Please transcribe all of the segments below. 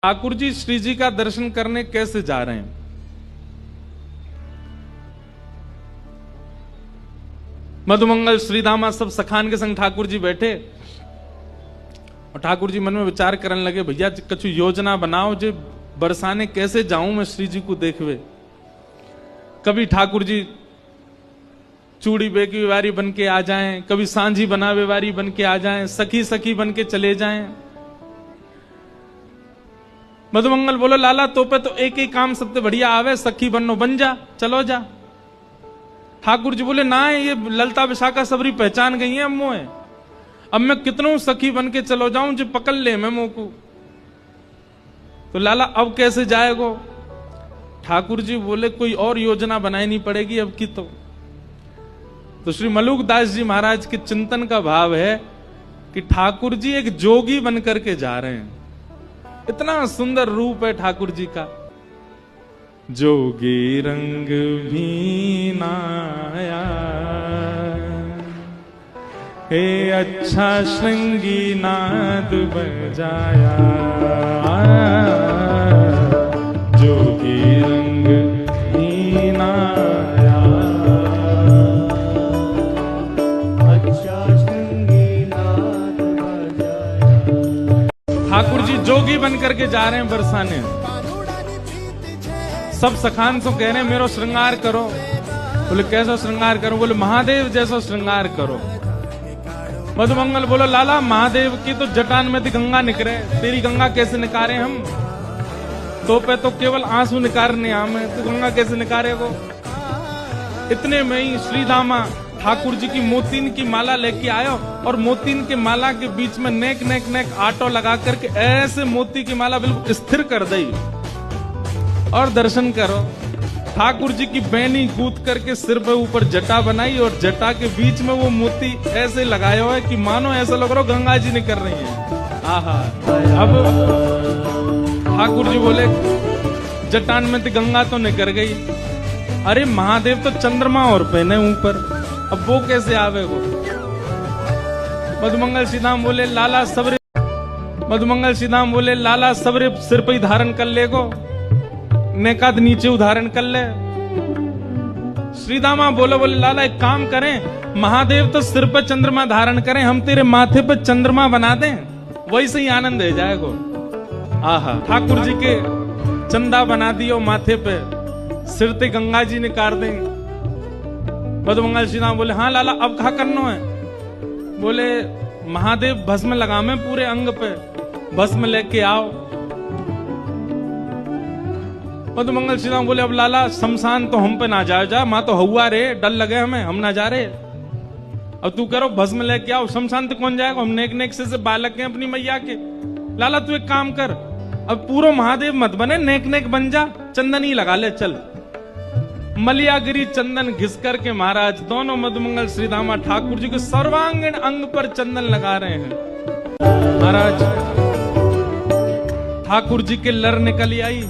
ठाकुर जी श्री जी का दर्शन करने कैसे जा रहे हैं। मधुमंगल श्रीधामा सब सखान के संग ठाकुर जी बैठे और ठाकुर जी मन में विचार करने लगे, भैया कछु योजना बनाओ जे बरसाने कैसे जाऊं मैं श्री जी को देखवे। कभी ठाकुर जी चूड़ी बेकी वारी बन के आ जाएं, कभी सांझी बनावे वारी बन के आ जाएं, सखी सखी बन के चले जाएं। मधुमंगल बोलो, लाला तो पे तो एक ही काम सबसे बढ़िया आवे, सखी बनो, बन जा, चलो जा। ठाकुर जी बोले, ना ये ललता विशाखा सबरी पहचान गई है अम्मो है, अब मैं कितनों सखी बन के चलो जाऊं जो पकड़ ले मैं मोह को। तो लाला अब कैसे जाएगो। ठाकुर जी बोले, कोई और योजना बनानी पड़ेगी अब की। तो श्री मलुक दास जी महाराज के चिंतन का भाव है कि ठाकुर जी एक जोगी बन करके जा रहे हैं। इतना सुंदर रूप है ठाकुर जी का। जोगी रंग भी नाया, हे अच्छा श्रृंगी नाद बजाया। जोगी रंग भी नाया, अच्छा श्रृंगी नाद बजाया। ठाकुर जी जोगी बन करके जा रहे हैं बरसाने। सब सखान से कह रहे हैं, मेरो श्रृंगार करो। बोले कैसा श्रृंगार करो। बोले महादेव जैसा श्रृंगार करो। मधुमंगल बोलो, लाला महादेव की तो जटान में थी गंगा निकले, तेरी गंगा कैसे निकारे हम। तो पे तो केवल आंसू निकारने आमे, तो गंगा कैसे निकारे वो। इतने में ही श्रीधामा ठाकुर जी की मोतीन की माला लेके आयो और मोतीन के माला के बीच में नेक नेक नेक आटो लगा करके ऐसे मोती की माला बिल्कुल स्थिर कर दी और दर्शन करो। ठाकुर जी की बैनी कूद करके सिर पे ऊपर जटा बनाई और जटा के बीच में वो मोती ऐसे लगाया हुआ है कि मानो ऐसा लग रहा हो गंगा जी निकल रही है। आहा। अब ठाकुर जी बोले, जटान में तो गंगा तो निकल गई, अरे महादेव तो चंद्रमा और पहने ऊपर, अब वो कैसे आवे वो। मधुमंगल श्रीधाम बोले, लाला सबरे, मधुमंगल श्रीधाम बोले, लाला सबरे सिर पे ही धारण कर ले गो, नेकाद नीचे उधारण कर ले। श्रीदामा बोलो, बोले लाला एक काम करें, महादेव तो सिर पर चंद्रमा धारण करें, हम तेरे माथे पर चंद्रमा बना दें, वही से ही आनंद है जाएगो। आहा। ठाकुर जी के चंदा बना दियो माथे पे, सिर ते गंगा जी ने काट दें। मधुमंगल श्रीदाम बोले, हाँ लाला अब कहा करना है। बोले महादेव भस्म लगावे पूरे अंग पे, भस्म लेके आओ। मधुमंगल श्रीराम बोले, अब लाला शमशान तो हम पे ना जाओ जा, मां तो हुआ रे, डर लगे हमें, हम ना जा रहे। अब तू करो भस्म लेके आओ, शमशान तो कौन जाएगा, हम नेक नेक से बालक हैं अपनी मैया के। लाला तू एक काम कर, अब पूरा महादेव मत बने, नेक नेक बन जा, चंदन ही लगा ले चल। मलियागिरी चंदन घिस करके महाराज दोनों मधुमंगल श्रीधामा ठाकुर जी के सर्वांगीण अंग पर चंदन लगा रहे हैं। महाराज ठाकुर जी के लर निकल आई,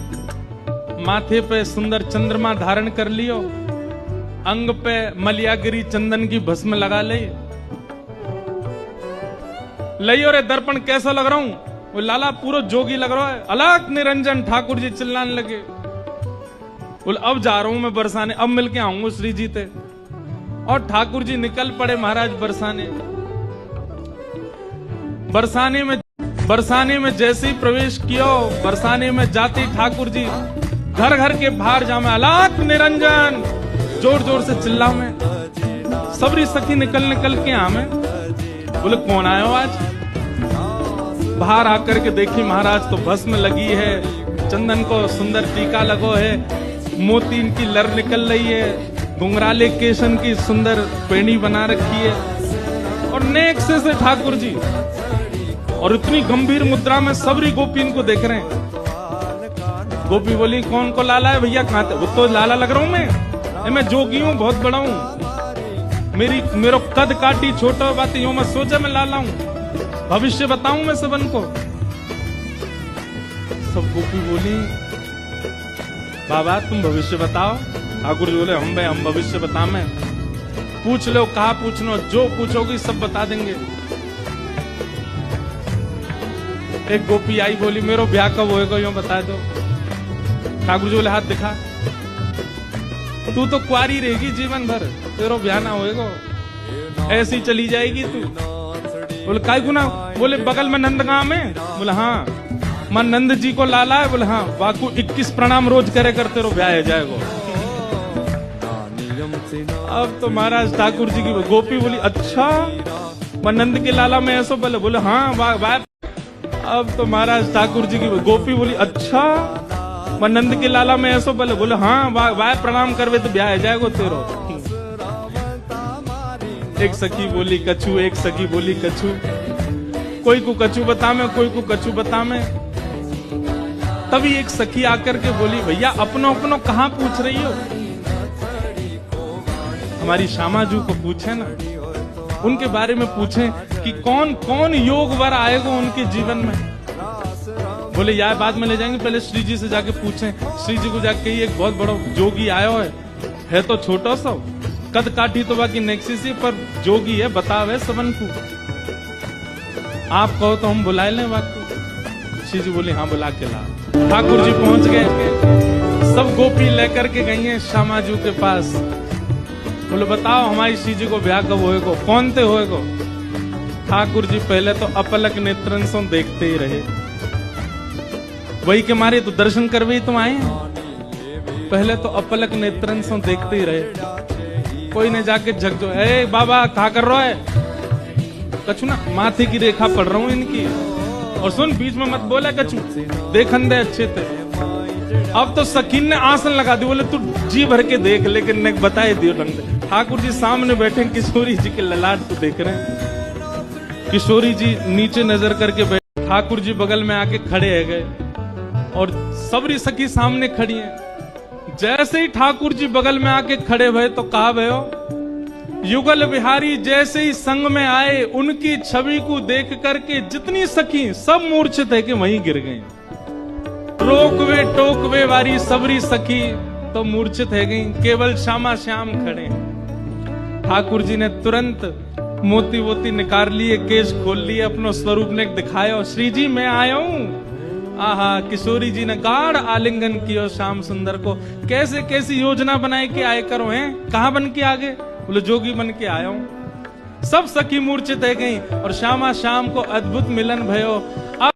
माथे पे सुंदर चंद्रमा धारण कर लियो, अंग पे मलियागिरी चंदन की भस्म लगा ले। लियो रे दर्पण कैसा लग रहा हूं। वो लाला पूरा जोगी लग रहा है, अलग निरंजन। ठाकुर जी चिल्लाने लगे, बोले अब जा रहा हूं मैं बरसाने, अब मिलके आऊंगा श्री जी ते। और ठाकुर जी निकल पड़े महाराज बरसाने। बरसाने में जैसे ही प्रवेश किया, बरसाने में जाते ठाकुर जी घर घर के बाहर जामे, अलाक निरंजन जोर जोर से चिल्लाओ में। सबरी सखी निकल निकल के आमे। बोले कौन आयो आज। बाहर आकर के देखी महाराज तो भस्म लगी है, चंदन को सुंदर टीका लगो है, मोती की लर निकल रही है, घुंघराले केशन की सुंदर पेड़ी बना रखी है और नेक से ठाकुर जी और इतनी गंभीर मुद्रा में सबरी गोपी इनको देख रहे हैं। गोपी बोली, कौन को लाला है भैया, कहां वो तो लाला लग रहा हूं मैं जोगी हूं, बहुत बड़ा हूं, मेरो कद काटी छोटा बात यूं मैं सोचा मैं लाला हूं, भविष्य बताऊं मैं सबन को। सब गोपी बोली, बाबा तुम भविष्य बताओ। ठाकुर जी बोले, हम भविष्य बता में, पूछ लो कहा पूछनो, जो पूछोगी सब बता देंगे। एक गोपी आई, बोली मेरो ब्याह कब होएगा यूं बता दो। ठाकुर जी बोले हाथ दिखा, तू तो कुआरी रहेगी जीवन भर, तेरो ब्याह ना होएगा, ऐसी चली जाएगी तू। बोले काय गुना? बोले बगल में नंदगांव में। बोले हाँ। मैं नंद जी को लाला है। बोले हाँ। वाकू 21 प्रणाम रोज करे कर तेरो ब्याह हो जाएगा। अब तो महाराज ठाकुर जी की गोपी बोली अच्छा मैं नंद के लाला में ऐसो बोले। बोले हाँ वाह। अब तो महाराज ठाकुर जी की गोपी बोली अच्छा मैं नंद के लाला में ऐसो बोले। बोले हाँ वाह प्रणाम करवे तो ब्याह हो जाएगा तेरो। एक सखी बोली कछु, एक सखी बोली कछु, कोई को कछु बता में, कोई को कछु बता में। तभी एक सखी आकर के बोली भैया अपनो अपनो कहाँ पूछ रही हो? हमारी श्यामा जी को पूछे ना, उनके बारे में पूछे कि कौन कौन योग वर आएगा उनके जीवन में। बोले यार बाद में ले जाएंगे, पहले श्री जी से जाके पूछें। श्री जी को जाके एक बहुत बड़ा जोगी आयो है तो छोटा सा, कद काठी तो बाकी नेक्सी पर जोगी है, बतावे सबन को। आप कहो तो हम बुला लें बाकी। श्री जी बोले हाँ बुला के ला। ठाकुर जी पहुंच गए, सब गोपी लेकर के गई हैं श्यामा जी के पास। बोले बताओ हमारी श्री जी को ब्याह कब होएगो, कौन ते होएगो? ठाकुर जी पहले तो अपलक नेत्रन से देखते ही रहे, वही के मारे तो दर्शन करवे ही तुम आए। पहले तो अपलक नेत्रन से देखते ही रहे। कोई ने जाके झक जो ए बाबा कहा कर रहा है? कछु ना माथे की रेखा पढ़ रहा हूं इनकी। और सुन बीच में मत बोला कछु, देखन दे अच्छे थे। अब तो सकीन ने आसन लगा दी, बोले तू जी भर के देख, लेकिन ने बताए दियो ढंग से। ठाकुर जी सामने बैठे, किशोरी जी के ललाट को देख रहे हैं। किशोरी जी नीचे नजर करके बैठे, ठाकुर जी बगल में आके खड़े है गए और सबरी सखी सामने खड़ी है। जैसे ही ठाकुर जी बगल में आके खड़े भये तो कहा भयो युगल बिहारी जैसे ही संग में आए, उनकी छवि को देख करके जितनी सखी सब मूर्छित है कि वहीं गिर गई। रोकवे टोकवे वारी सबरी सखी तो मूर्छित है गई, केवल श्यामा श्याम खड़े। ठाकुर जी ने तुरंत मोती वोती निकाल लिए, केश खोल लिए, अपनो स्वरूप ने दिखाया। श्री जी मैं आया हूं। आहा किशोरी जी ने गाढ़ आलिंगन किया श्याम सुंदर को। कैसे कैसी योजना बनाए के आए करो हैं? कहां बन के आगे? बोले जोगी बन के आया हूं। सब सखी मूर्छित है गई और श्यामा श्याम को अद्भुत मिलन भयो। अब